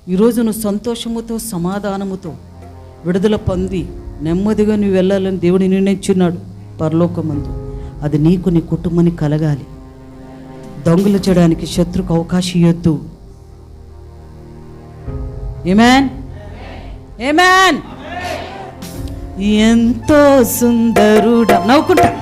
ఈరోజు నువ్వు సంతోషముతో సమాధానముతో విడుదల పొంది నెమ్మదిగా నువ్వు వెళ్ళాలని దేవుడు నిర్ణయించున్నాడు పరలోకమందు. అది నీకు నీ కుటుంబానికి కలగాలి. దొంగలు చేయడానికి శత్రుకు అవకాశం ఇవ్వద్దు. ఆమేన్, ఆమేన్. ఎంతో సుందరుడా, నవ్వుకుంటా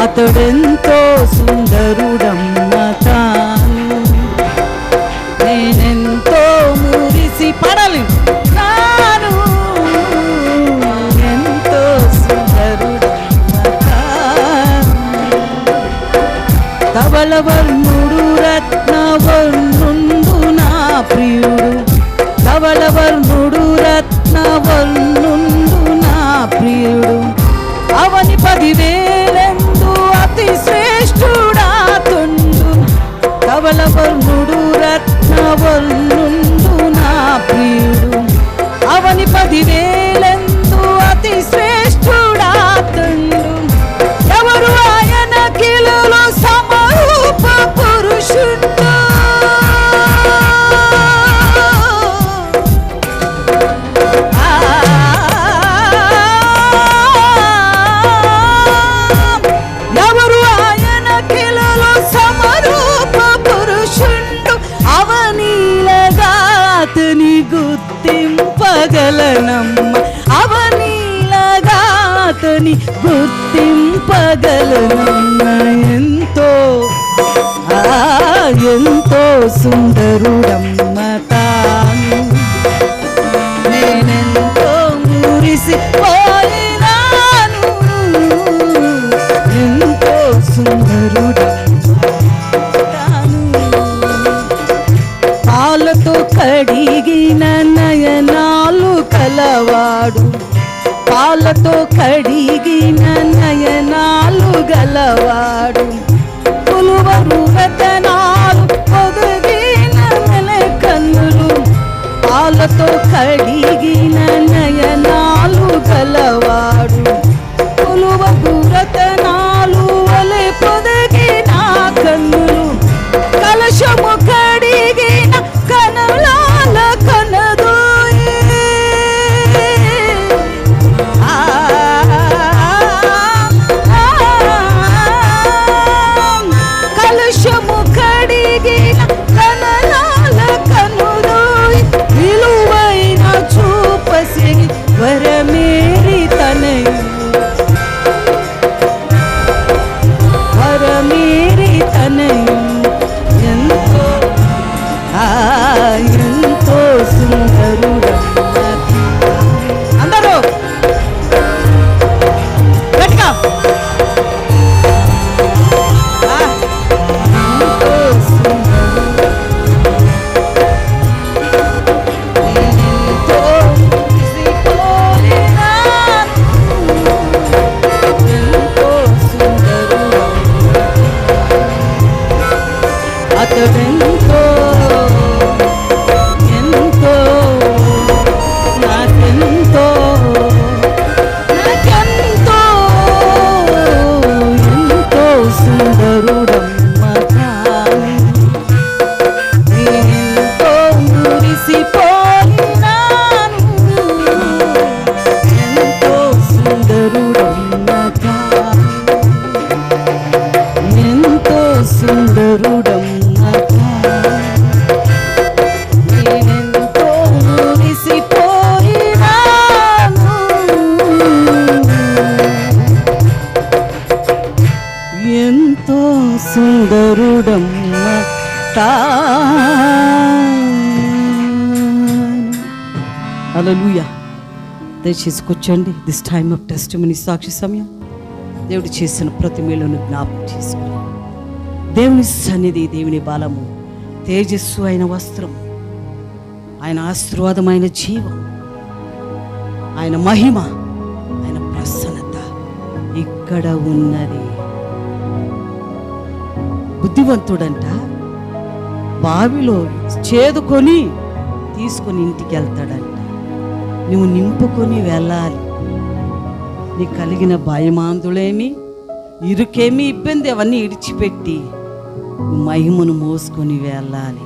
అతడెంతో సుందరుడమ్మ తాను. నేనెంతో మురిసి పడాలి నాను. ఎంతో సుందరుడమ్మ తాను. ధవళవర్ణుడు రత్నవర్ణుండు నా ప్రియుడు. ధవళవర్ణుడు రత్నవర్ణుండు నా ప్రియుడు. అవని 10,000 అతి శ్రేష్ఠుడాతుండు. ధవళవర్ణుడు రత్నవర్ణుండు నా ప్రియుడు. అవని 10,000 అతి శ్రేష్ఠుడాతుండు. ఎవరు ఆయన కిలులో సమరూప పురుషుడు. గుర్తింపగలనమ్మ అవనీలగాతని గుర్తింపగలనమ్మ. ఎంతో ఎంతో సుందరుడమ్మ తాను. నేనెంతో మురిసిపోయినాను. ఎంతో సుందరుడమ్మ తాను. పాలతో కడిగిన నయనాలు కలవాడు. పాలతో కడిగిన నయనాలు గలవాడు. పులువరు రతనాలు పొదిగిన కన్నులు. పాలతో కడిగిన నయనాలు గలవాడు. పులువరు రతనాలు వలె పొదిగిన కన్నులు. కలశము కడిగిన కనులాల కనదు. కలశము కడిగిన కనులాల కనులు. విలువైన చూపసి వరమేరి తనయు. వరమేరి తనయు. ఎంతో సుందరుడమ్మ. అందరూ గట్టిగా ఎంతో సుందరుడు. ఎంతో మురిసిపోయినాను. ఎంతో సుందరుడమ్మ. అతడెంతో సుందరుడమ్మ హల్లెలూయా. దయచేసి కూర్చోండి. దిస్ టైమ్ ఆఫ్ టెస్టిమనీ సాక్షి సమయం. దేవుడు చేసిన ప్రతి మేలును జ్ఞాపకం చేసుకుని దేవుని సన్నిధి, దేవుని బలము, తేజస్సు అయిన వస్త్రం, ఆయన ఆశీర్వాదమైన జీవం, ఆయన మహిమ, ఆయన ప్రసన్నత ఇక్కడ ఉన్నది. బుద్ధివంతుడంట బావిలో చేదుకొని తీసుకొని ఇంటికి వెళ్తాడంట. నువ్వు నింపుకొని వెళ్ళాలి. నీకు కలిగిన భయమాందులేమి, ఇరుకేమి, ఇబ్బంది అవన్నీ ఇడిచిపెట్టి మహిమను మోసుకొని వెళ్ళాలి.